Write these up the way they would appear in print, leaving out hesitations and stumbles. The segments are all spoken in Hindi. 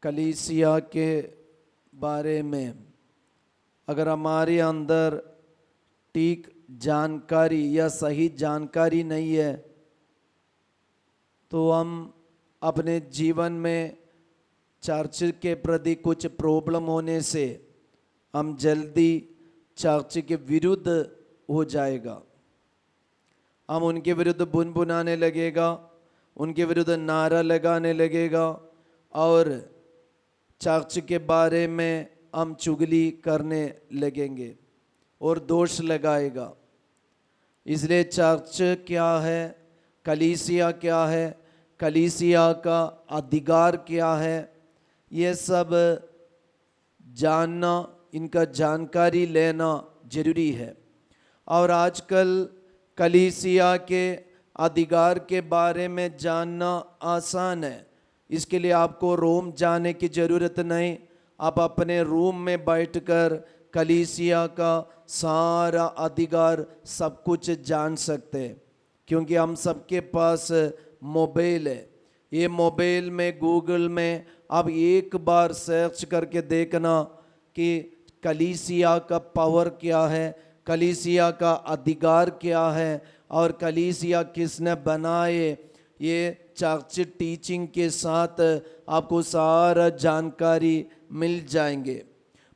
कलीसिया के बारे में अगर हमारे अंदर ठीक जानकारी या सही जानकारी नहीं है तो हम अपने जीवन में चर्च के प्रति कुछ प्रॉब्लम होने से हम जल्दी चर्च के विरुद्ध हो जाएगा। हम उनके विरुद्ध बुनबुनाने लगेगा, उनके विरुद्ध नारा लगाने लगेगा और चर्च के बारे में हम चुगली करने लगेंगे और दोष लगाएगा। इसलिए चर्च क्या है, कलीसिया क्या है, कलीसिया का अधिकार क्या है, ये सब जानना, इनका जानकारी लेना जरूरी है। और आजकल कलीसिया के अधिकार के बारे में जानना आसान है। इसके लिए आपको रोम जाने की ज़रूरत नहीं। आप अपने रूम में बैठकर कलीसिया का सारा अधिकार सब कुछ जान सकते हैं, क्योंकि हम सबके पास मोबाइल है। ये मोबाइल में गूगल में आप एक बार सर्च करके देखना कि कलीसिया का पावर क्या है, कलीसिया का अधिकार क्या है और कलीसिया किसने बनाए। ये चर्च टीचिंग के साथ आपको सारा जानकारी मिल जाएंगे।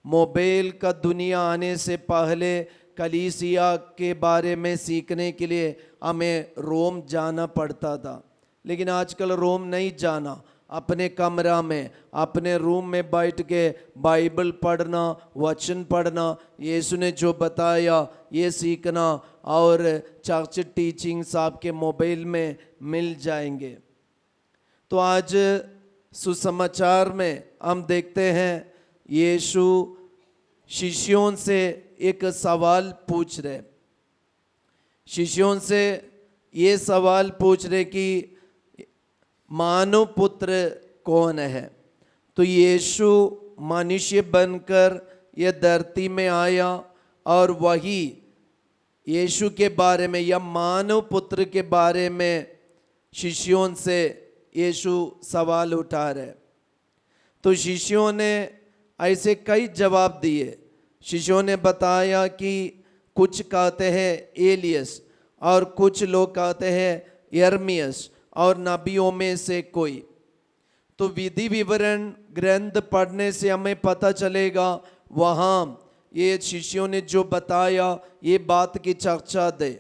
मोबाइल का दुनिया आने से पहले कलीसिया के बारे में सीखने के लिए हमें रोम जाना पड़ता था, लेकिन आजकल रोम नहीं जाना। अपने कमरा में, अपने रूम में बैठ के बाइबल पढ़ना, वचन पढ़ना, यीशु ने जो बताया ये सीखना और चर्च टीचिंग्स आपके मोबाइल में मिल जाएंगे। तो आज सुसमाचार में हम देखते हैं यीशु शिष्यों से एक सवाल पूछ रहे। शिष्यों से ये सवाल पूछ रहे कि मानव पुत्र कौन है। तो यीशु मनुष्य बनकर ये धरती में आया और वही यीशु के बारे में या मानव पुत्र के बारे में शिष्यों से यीशु सवाल उठा रहे। तो शिष्यों ने ऐसे कई जवाब दिए। शिष्यों ने बताया कि कुछ कहते हैं एलियस और कुछ लोग कहते हैं यर्मियस और नबियों में से कोई। तो विधि विवरण ग्रंथ पढ़ने से हमें पता चलेगा, वहाँ ये शिष्यों ने जो बताया ये बात की चर्चा दे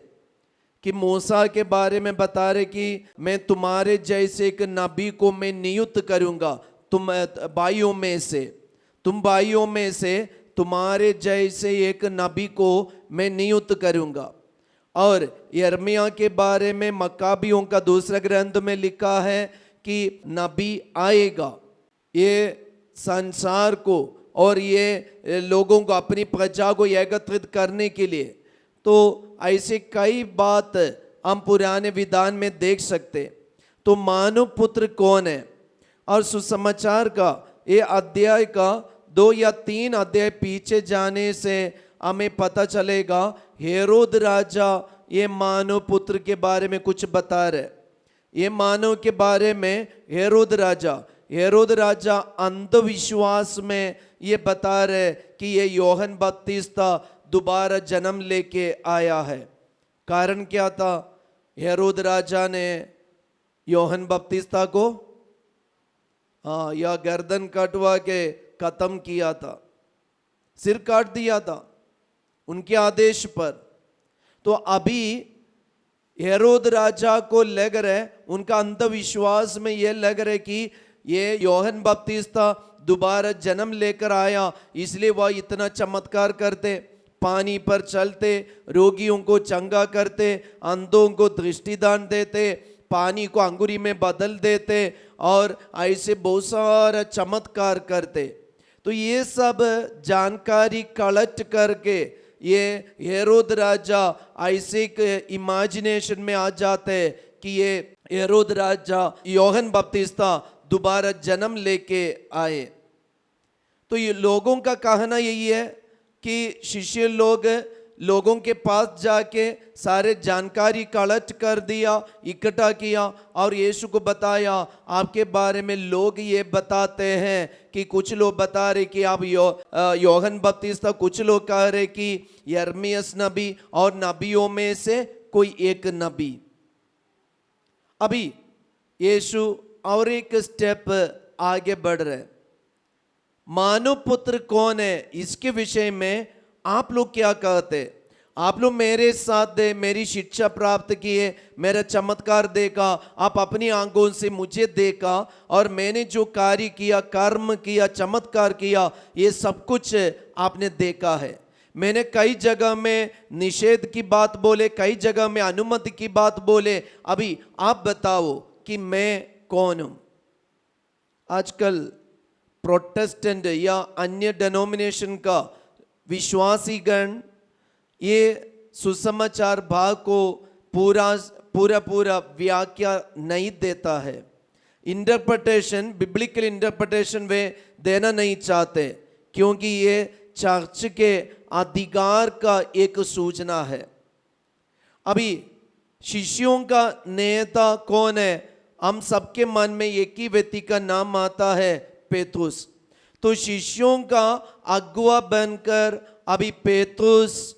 कि मूसा के बारे में बता रहे कि मैं तुम्हारे जैसे एक नबी को मैं नियुक्त करूँगा, तुम भाइयों में से तुम्हारे जैसे एक नबी को मैं नियुक्त करूँगा। और यिर्मयाह के बारे में मक्काबियों का दूसरा ग्रंथ में लिखा है कि नबी आएगा ये संसार को और ये लोगों को, अपनी प्रजा को एकत्रित करने के लिए। तो ऐसे कई बात हम पुराने विधान में देख सकते। तो मानव पुत्र कौन है? और सुसमाचार का ये अध्याय का 2 या 3 अध्याय पीछे जाने से हमें पता चलेगा हेरोद राजा ये मानव पुत्र के बारे में कुछ बता रहे। ये मानव के बारे में हेरोद राजा अंधविश्वास में ये बता रहे कि ये यूहन्ना बपतिस्ता दोबारा जन्म लेके आया है। कारण क्या था? हेरोद राजा ने यूहन्ना बपतिस्ता को या गर्दन कटवा के खत्म किया था, सिर काट दिया था उनके आदेश पर। तो अभी हेरोद राजा को लग रहे, उनका अंधविश्वास में ये लग रहे कि ये यूहन्ना बपतिस्ता दोबारा जन्म लेकर आया, इसलिए वह इतना चमत्कार करते, पानी पर चलते, रोगियों को चंगा करते, अंधों को दृष्टिदान देते, पानी को अंगूरी में बदल देते और ऐसे बहुत सारा चमत्कार करते। तो ये सब जानकारी कलेक्ट करके ये हेरोद राजा ऐसे एक इमेजिनेशन में आ जाते कि ये हेरोद राजा यूहन्ना बपतिस्ता दोबारा जन्म लेके आए। तो ये लोगों का कहना यही है कि शिष्य लोग लोगों के पास जाके सारे जानकारी कलेक्ट कर दिया, इकट्ठा किया और यीशु को बताया, आपके बारे में लोग ये बताते हैं कि कुछ लोग बता रहे कि आप योहन बपतिस्ता, कुछ लोग कह रहे कि यिर्मयाह नबी और नबियों में से कोई एक नबी। अभी यीशु और एक स्टेप आगे बढ़ रहे। मानव पुत्र कौन है, इसके विषय में आप लोग क्या कहते? आप लोग मेरे साथ मेरी शिक्षा प्राप्त किए, मेरा चमत्कार देखा, आप अपनी आंखों से मुझे देखा और मैंने जो कार्य किया, कर्म किया, चमत्कार किया, ये सब कुछ आपने देखा है। मैंने कई जगह में निषेध की बात बोले, कई जगह में अनुमति की बात बोले। अभी आप बताओ कि मैं कौन हूं? आजकल प्रोटेस्टेंट या अन्य डेनोमिनेशन का विश्वासी गण ये सुसमाचार भाग को पूरा व्याख्या नहीं देता है। इंटरप्रिटेशन, बिब्लिकल इंटरप्रिटेशन वे देना नहीं चाहते, क्योंकि ये चर्च के अधिकार का एक सूचना है। अभी शिष्यों का नेता कौन है? हम सबके मन में एक ही व्यक्ति का नाम आता है, पेतरुस। तो शिष्यों का अगुवा बनकर अभी पेतरुस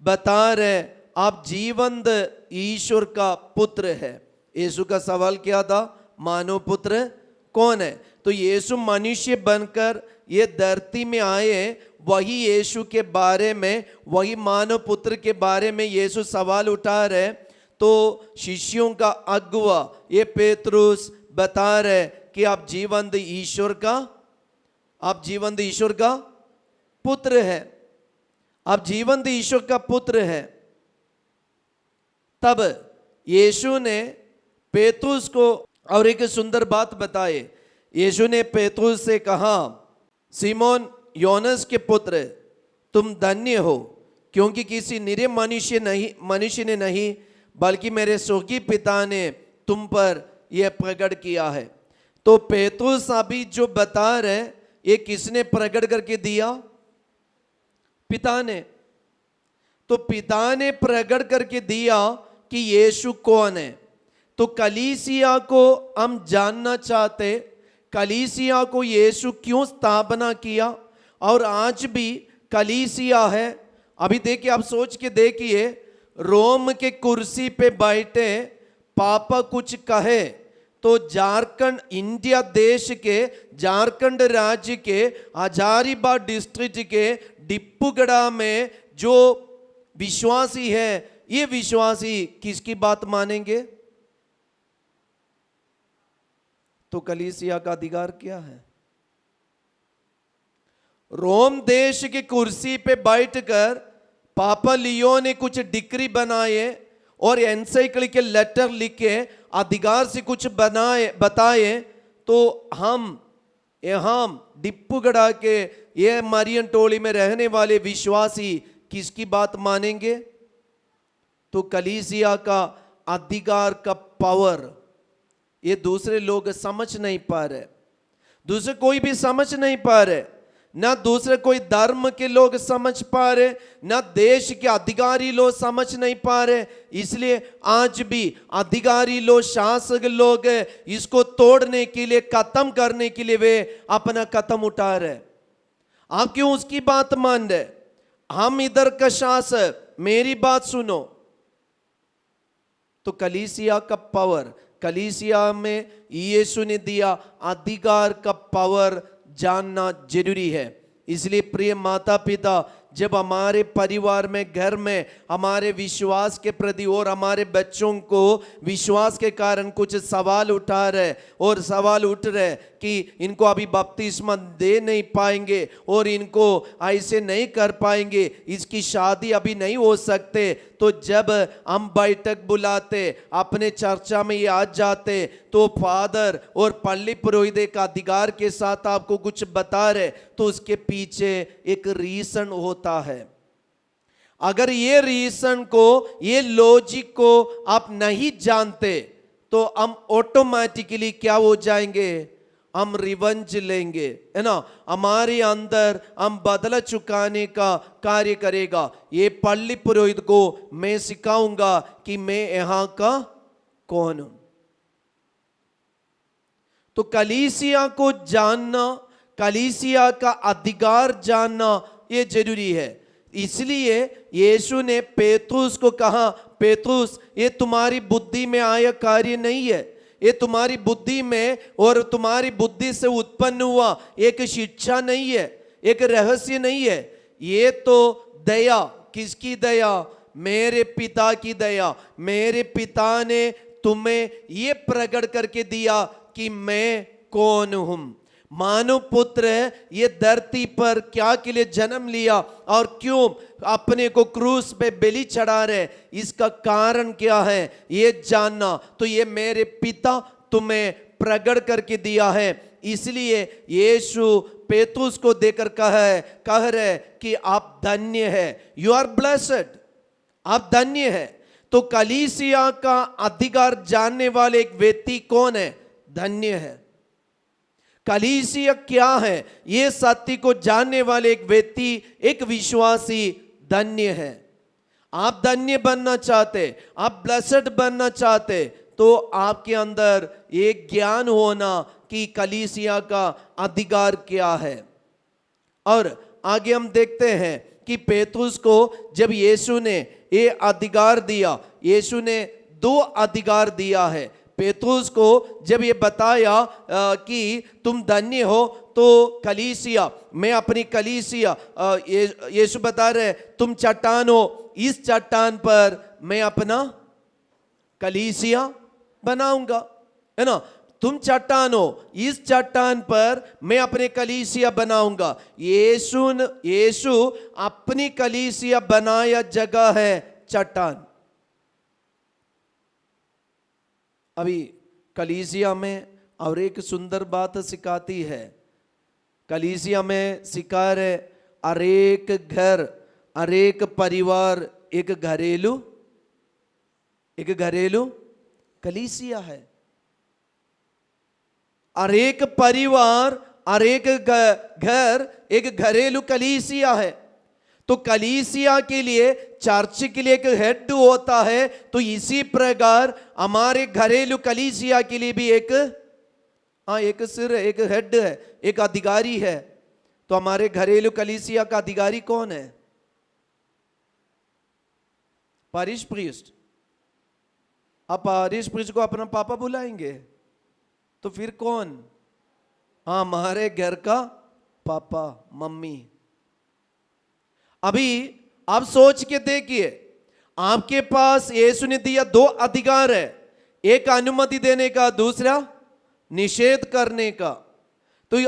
बता रहे, आप जीवंत ईश्वर का पुत्र है। यीशु का सवाल क्या था? मानव पुत्र कौन है? तो यीशु मनुष्य बनकर ये धरती में आए, वही यीशु के बारे में, वही मानव पुत्र के बारे में यीशु सवाल उठा रहे। तो शिष्यों का अगुवा ये पेतरुस बता रहे कि आप जीवंत ईश्वर का पुत्र है, आप जीवंत ईश्वर का पुत्र है। तब यीशु ने पेतरुस को और एक सुंदर बात बताए। यीशु ने पेतरुस से कहा, सिमोन योनस के पुत्र, तुम धन्य हो, क्योंकि किसी निरे मनुष्य ने नहीं बल्कि मेरे स्वर्गीय पिता ने तुम पर यह प्रकट किया है। तो पेतरुस अभी जो बता रहे, ये किसने प्रकट करके दिया? पिता ने। तो पिता ने प्रकट करके दिया कि यीशु कौन है। तो कलीसिया को हम जानना चाहते, कलीसिया को यीशु क्यों स्थापना किया और आज भी कलीसिया है। अभी देखिए, आप सोच के देखिए, रोम के कुर्सी पे बैठे पापा कुछ कहे तो झारखंड, इंडिया देश के झारखंड राज्य के हजारीबाग डिस्ट्रिक्ट के डिप्पूगढ़ा में जो विश्वासी है, ये विश्वासी किसकी बात मानेंगे? तो कलीसिया का अधिकार क्या है? रोम देश की कुर्सी पे बैठकर पापा लियो ने कुछ डिक्री बनाए और एनसाइक्लिकल लेटर लिखे, अधिकार से कुछ बताए, तो हम यहाँ डिप्पूगढ़ा के ये मरियन टोली में रहने वाले विश्वासी किसकी बात मानेंगे? तो कलीसिया का अधिकार का पावर ये दूसरे लोग समझ नहीं पा रहे, दूसरे कोई भी समझ नहीं पा रहे, ना दूसरे कोई धर्म के लोग समझ पा रहे, ना देश के अधिकारी लोग समझ नहीं पा रहे। इसलिए आज भी अधिकारी लोग, शासक लोग इसको तोड़ने के लिए, खत्म करने के लिए वे अपना कदम उठा रहे। आप क्यों उसकी बात मान रहे? हम इधर का शासक, मेरी बात सुनो। तो कलीसिया का पावर, कलीसिया में यीशु ने दिया अधिकार का पावर जानना जरूरी है। इसलिए प्रिय माता पिता, जब हमारे परिवार में, घर में हमारे विश्वास के प्रति और हमारे बच्चों को विश्वास के कारण कुछ सवाल उठा रहे और सवाल उठ रहे कि इनको अभी बपतिस्मा दे नहीं पाएंगे और इनको ऐसे नहीं कर पाएंगे, इसकी शादी अभी नहीं हो सकते, तो जब हम बैठक बुलाते, अपने चर्चा में ये आ जाते, तो फादर और पल्ली पुरोहित का अधिकार के साथ आपको कुछ बता रहे, तो उसके पीछे एक रीजन होता है। अगर ये रीजन को, ये लॉजिक को आप नहीं जानते, तो हम ऑटोमेटिकली क्या हो जाएंगे? हम रिवेंज लेंगे, है ना, हमारे अंदर हम बदला चुकाने का कार्य करेगा। ये पल्ली पुरोहित को मैं सिखाऊंगा कि मैं यहाँ का कौन हूं। तो कलीसिया को जानना, कलीसिया का अधिकार जानना ये जरूरी है। इसलिए यीशु ने पेतरुस को कहा, पेतरुस ये तुम्हारी बुद्धि में आया कार्य नहीं है, ये तुम्हारी बुद्धि में और तुम्हारी बुद्धि से उत्पन्न हुआ एक शिक्षा नहीं है, एक रहस्य नहीं है। ये तो दया, किसकी दया? मेरे पिता की दया। मेरे पिता ने तुम्हें ये प्रकट करके दिया कि मैं कौन हूं। मानव पुत्र ये धरती पर क्या के लिए जन्म लिया और क्यों अपने को क्रूस पे बलि चढ़ा रहे, इसका कारण क्या है ये जानना। तो ये मेरे पिता तुम्हें प्रकट करके दिया है। इसलिए यीशु पेतरुस को देकर कह रहे कि आप धन्य है, यू आर ब्लेस्ड, आप धन्य है। तो कलीसिया का अधिकार जानने वाले एक व्यक्ति कौन है? धन्य है। कलीसिया क्या है ये सत्य को जानने वाले एक व्यक्ति, एक विश्वासी धन्य है। आप धन्य बनना चाहते, आप ब्लेस्ड बनना चाहते, तो आपके अंदर एक ज्ञान होना कि कलीसिया का अधिकार क्या है। और आगे हम देखते हैं कि पेतरुस को जब यीशु ने ये अधिकार दिया, यीशु ने 2 अधिकार दिया है। पेतरुस को जब ये बताया कि तुम धन्य हो, तो कलीसिया, मैं अपनी कलीसिया, यीशु बता रहे तुम चट्टान हो, इस चट्टान पर मैं अपना कलीसिया बनाऊंगा, है ना। तुम चट्टान हो, इस चट्टान पर मैं अपने कलीसिया बनाऊंगा। यीशु अपनी कलीसिया बनाया जगह है चट्टान। अभी कलीसिया में और एक सुंदर बात सिखाती है। कलीसिया में सिखा रहे हर एक घर, हर एक परिवार एक घरेलू कलीसिया है। हर एक परिवार, हर एक घर एक घरेलू कलीसिया है। तो कलीसिया के लिए, चर्च के लिए एक हेड होता है, तो इसी प्रकार हमारे घरेलू कलीसिया के लिए भी एक सिर, एक हेड है, एक अधिकारी है। तो हमारे घरेलू कलीसिया का अधिकारी कौन है? पारिश प्रीस्ट। आप पारिश प्रीस्ट को अपना पापा बुलाएंगे तो फिर कौन? हमारे घर का पापा मम्मी। अभी आप सोच के देखिए, आपके पास यीशु ने दिया 2 अधिकार है, एक अनुमति देने का, दूसरा निषेध करने का। तो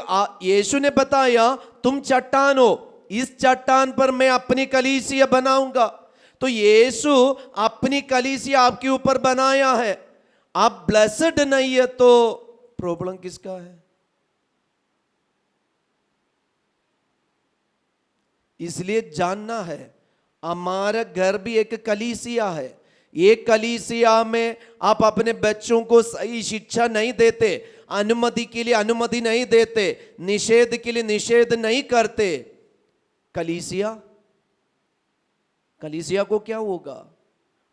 यीशु ने बताया तुम चट्टान हो, इस चट्टान पर मैं अपनी कलीसिया बनाऊंगा। तो यीशु अपनी कलीसिया आपके ऊपर बनाया है। आप ब्लेस्ड नहीं है तो प्रॉब्लम किसका है? इसलिए जानना है, हमारा घर भी एक कलीसिया है। एक कलीसिया में आप अपने बच्चों को सही शिक्षा नहीं देते, अनुमति के लिए अनुमति नहीं देते, निषेध के लिए निषेध नहीं करते, कलीसिया को क्या होगा?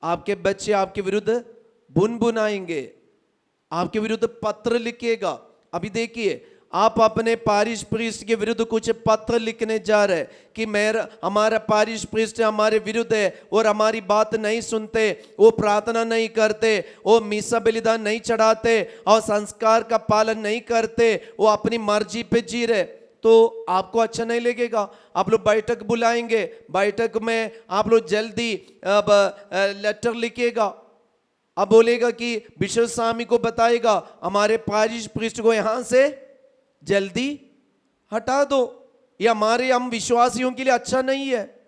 आपके बच्चे आपके विरुद्ध बुनबुनाएंगे, आपके विरुद्ध पत्र लिखेगा। अभी देखिए, आप अपने पारिश प्रीस्ट के विरुद्ध कुछ पत्र लिखने जा रहे कि हमारा पारिश प्रीस्ट हमारे विरुद्ध है और हमारी बात नहीं सुनते, वो प्रार्थना नहीं करते, वो मिसा बलिदान नहीं चढ़ाते और संस्कार का पालन नहीं करते, वो अपनी मर्जी पे जी रहे, तो आपको अच्छा नहीं लगेगा। आप लोग बैठक बुलाएंगे, बैठक में आप लोग जल्दी अब लेटर लिखेगा, अब बोलेगा कि बिशप स्वामी को बताएगा हमारे पारिश प्रीस्ट को यहां से जल्दी हटा दो, ये हमारे हम विश्वासियों के लिए अच्छा नहीं है।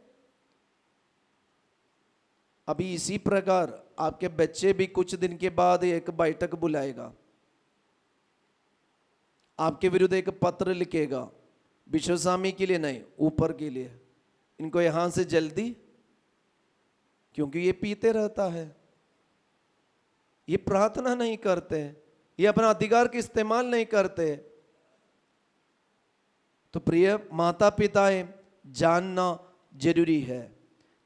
अभी इसी प्रकार आपके बच्चे भी कुछ दिन के बाद एक बैठक बुलाएगा, आपके विरुद्ध एक पत्र लिखेगा, बिशप स्वामी के लिए नहीं, ऊपर के लिए, इनको यहां से जल्दी, क्योंकि ये पीते रहता है, ये प्रार्थना नहीं करते, ये अपना अधिकार का इस्तेमाल नहीं करते, तो प्रिय माता पिताएं, जानना जरूरी है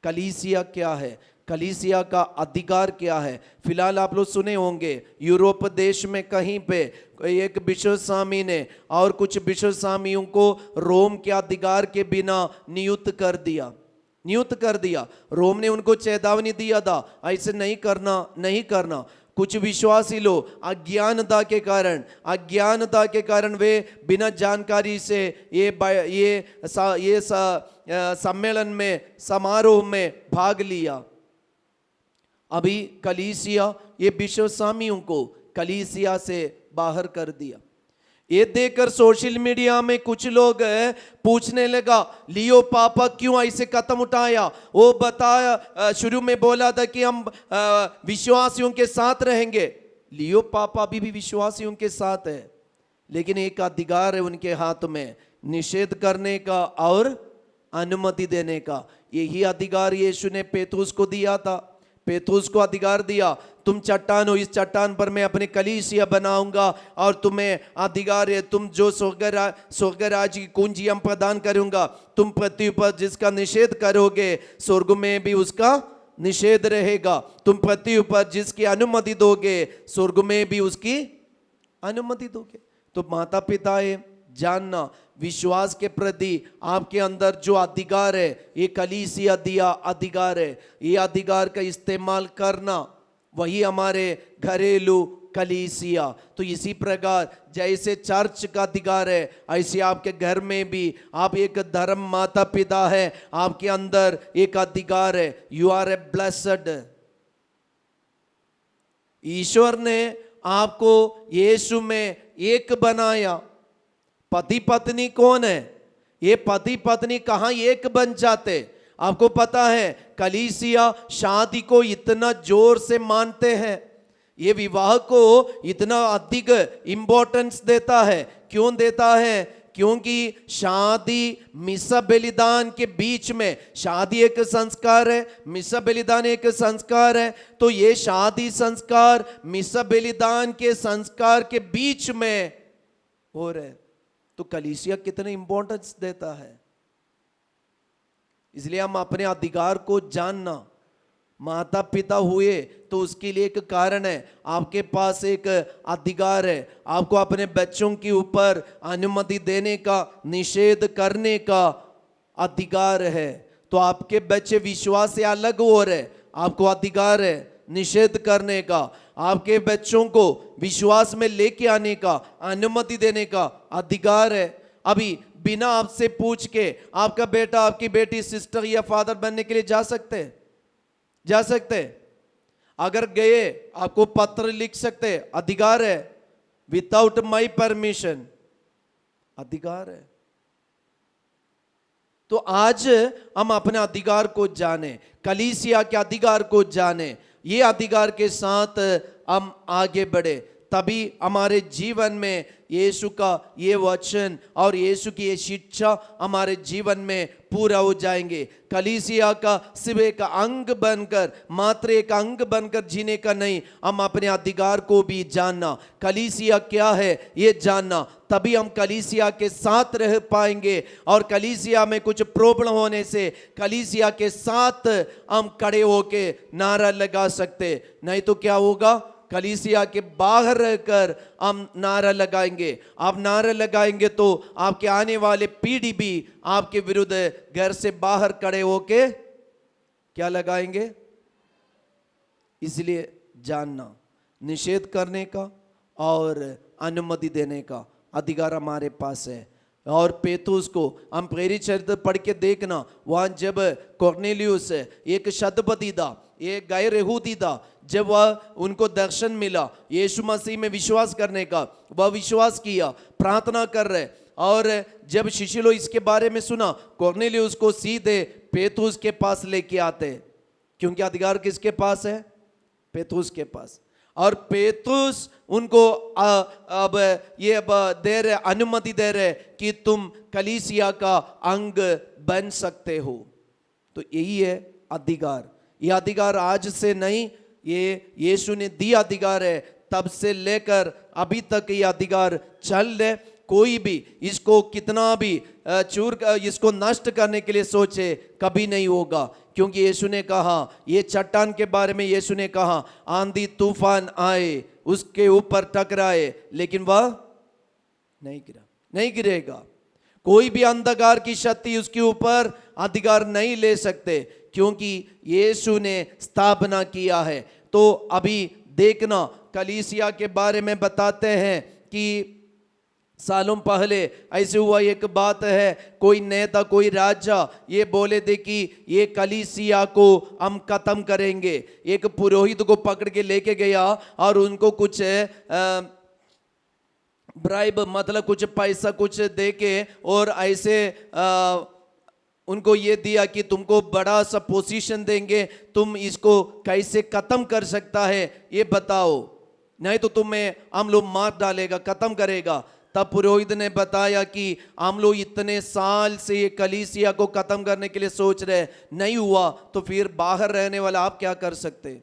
कलीसिया क्या है, कलीसिया का अधिकार क्या है। फिलहाल आप लोग सुने होंगे यूरोप देश में कहीं पे एक विश्व स्वामी ने और कुछ विश्व स्वामियों को रोम के अधिकार के बिना नियुक्त कर दिया। रोम ने उनको चेतावनी दिया था ऐसे नहीं करना। कुछ विश्वासी लोग अज्ञानता के कारण वे बिना जानकारी से ये सम्मेलन में, समारोह में भाग लिया। अभी कलीसिया ये विश्व स्वामियों को कलीसिया से बाहर कर दिया। ये देखकर सोशल मीडिया में कुछ लोग पूछने लगा लियो पापा क्यों ऐसे कदम उठाया। वो बताया, शुरू में बोला था कि हम विश्वासियों के साथ रहेंगे। लियो पापा अभी भी विश्वासियों के साथ है, लेकिन एक अधिकार है उनके हाथ में, निषेध करने का और अनुमति देने का। यही अधिकार यीशु ने पेतुस को दिया था। पेतुस को अधिकार दिया, तुम चट्टान हो, इस चट्टान पर मैं अपने कलीसिया बनाऊंगा और तुम्हें अधिकार है, तुम जो स्वर्ग राज्य की कुंजियां प्रदान करूंगा, तुम पृथ्वी पर जिसका निषेध करोगे स्वर्ग में भी उसका निषेध रहेगा, तुम पृथ्वी पर जिसकी अनुमति दोगे स्वर्ग में भी उसकी अनुमति दोगे। तो माता पिता है, जानना विश्वास के प्रति आपके अंदर जो अधिकार है, ये कलीसिया दिया अधिकार है, ये अधिकार का इस्तेमाल करना, वही हमारे घरेलू कलीसिया। तो इसी प्रकार जैसे चर्च का अधिकार है, ऐसे आपके घर में भी आप एक धर्म माता पिता है, आपके अंदर एक अधिकार है। You are a blessed. ईश्वर ने आपको यीशु में एक बनाया। पति पत्नी कौन है? ये पति पत्नी कहां एक बन जाते? आपको पता है कलीसिया शादी को इतना जोर से मानते हैं, ये विवाह को इतना अधिक इंपॉर्टेंस देता है। क्यों देता है? क्योंकि शादी मिसा बलिदान के बीच में, शादी एक संस्कार है, मिसा बलिदान एक संस्कार है। तो ये शादी संस्कार मिसा बलिदान के संस्कार के बीच में हो रहे, तो कलीसिया कितने इंपॉर्टेंस देता है। इसलिए हम अपने अधिकार को जानना, माता पिता हुए तो उसके लिए एक कारण है, आपके पास एक अधिकार है, आपको अपने बच्चों के ऊपर अनुमति देने का, निषेध करने का अधिकार है। तो आपके बच्चे विश्वास से अलग हो रहे, आपको अधिकार है निषेध करने का, आपके बच्चों को विश्वास में लेके आने का, अनुमति देने का अधिकार है। अभी बिना आपसे पूछ के आपका बेटा, आपकी बेटी सिस्टर या फादर बनने के लिए जा सकते। अगर गए आपको पत्र लिख सकते, अधिकार है। विदाउट माई परमिशन, अधिकार है। तो आज हम अपने अधिकार को जाने, कलीसिया के अधिकार को जाने, ये अधिकार के साथ हम आगे बढ़े, तभी हमारे जीवन में यीशु का ये वचन और यीशु की ये शिक्षा हमारे जीवन में पूरा हो जाएंगे। कलीसिया का सिर्फ एक अंग बनकर, मात्र एक अंग बनकर जीने का नहीं, हम अपने अधिकार को भी जानना, कलीसिया क्या है ये जानना, तभी हम कलीसिया के साथ रह पाएंगे। और कलीसिया में कुछ प्रॉब्लम होने से कलीसिया के साथ हम खड़े होके नारा लगा सकते, नहीं तो क्या होगा, कलीसिया के बाहर रहकर हम नारा लगाएंगे। आप नारा लगाएंगे तो आपके आने वाले पीढ़ी भी आपके विरुद्ध घर से बाहर खड़े होके क्या लगाएंगे। इसलिए जानना, निषेध करने का और अनुमति देने का अधिकार हमारे पास है। और पेतुस को हम प्रेरित चरित्र पढ़ के देखना, वहां जब कॉर्नेलियुस एक शतपति था, एक गैर यहूदी था, जब वह उनको दर्शन मिला यीशु मसीह में विश्वास करने का, वह विश्वास किया, प्रार्थना कर रहे। और जब शिष्य लोग इसके बारे में सुना, कॉर्नेलियुस को सीधे पेतुस के पास लेके आते, क्योंकि अधिकार किसके पास है? पेतुस के पास। और पेतुस उनको अब दे रहे, अनुमति दे रहे कि तुम कलीसिया का अंग बन सकते हो। तो यही है अधिकार। ये अधिकार आज से नहीं, ये यीशु ने दिया अधिकार है, तब से लेकर अभी तक ये अधिकार चल रहे। कोई भी इसको कितना भी इसको नष्ट करने के लिए सोचे, कभी नहीं होगा। क्योंकि यीशु ने कहा, ये चट्टान के बारे में यीशु ने कहा, आंधी तूफान आए, उसके ऊपर टकराए, लेकिन वह नहीं गिरा, नहीं गिरेगा। कोई भी अंधकार की शक्ति उसके ऊपर अधिकार नहीं ले सकते, क्योंकि यीशु ने स्थापना किया है। तो अभी देखना, कलीसिया के बारे में बताते हैं कि सालों पहले ऐसे हुआ, एक बात है, कोई नेता, कोई राजा ये बोले थे कि ये कलीसिया को हम खत्म करेंगे। एक पुरोहित को पकड़ के लेके गया और उनको कुछ ब्राइब, मतलब कुछ पैसा कुछ देके, और ऐसे उनको ये दिया कि तुमको बड़ा सा पोजीशन देंगे, तुम इसको कैसे खत्म कर सकता है ये बताओ, नहीं तो तुम्हें हम लोग मार डालेगा, खत्म करेगा। तब पुरोहित ने बताया कि हम लोग इतने साल से ये कलीसिया को खत्म करने के लिए सोच रहे, नहीं हुआ, तो फिर बाहर रहने वाला आप क्या कर सकते।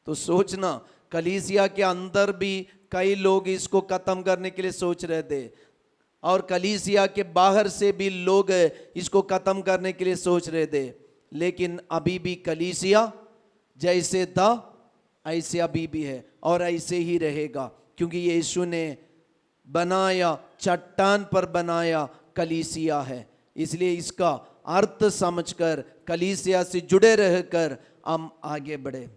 तो सोचना, कलीसिया के अंदर भी कई लोग इसको खत्म करने के लिए सोच रहे थे, और कलीसिया के बाहर से भी लोग इसको खत्म करने के लिए सोच रहे थे। लेकिन अभी भी कलीसिया जैसे था ऐसे अभी भी है और ऐसे ही रहेगा, क्योंकि यीशु ने बनाया, चट्टान पर बनाया कलीसिया है। इसलिए इसका अर्थ समझकर कलीसिया से जुड़े रहकर हम आगे बढ़े।